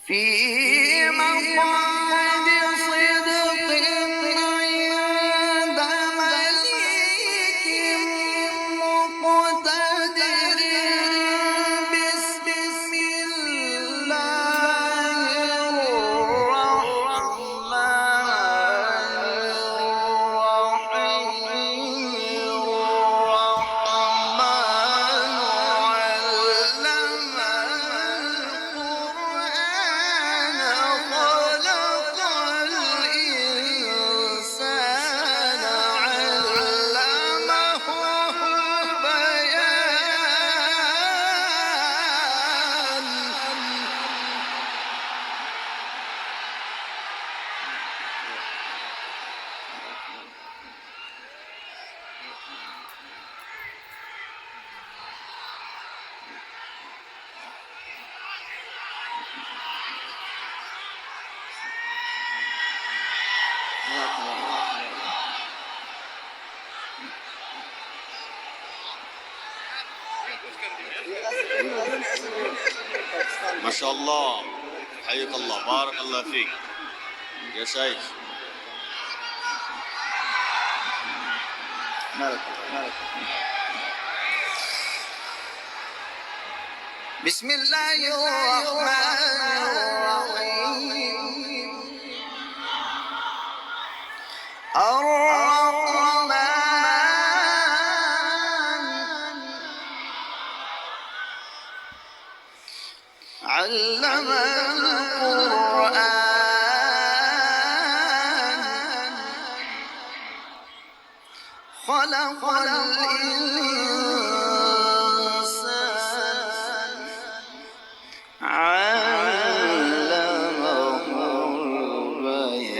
في مقعد صدق عند مليك مقتدر. بسم الله الرحمن الرحيم. الرحمن علم القرآن خلق الإنسان علمه البيان. ما شاء الله، حياك الله، بارك الله فيك يا شيخ. بسم الله الرحمن الرحيم. الرحمن علم القرآن خلق الإنسان علمه البيان.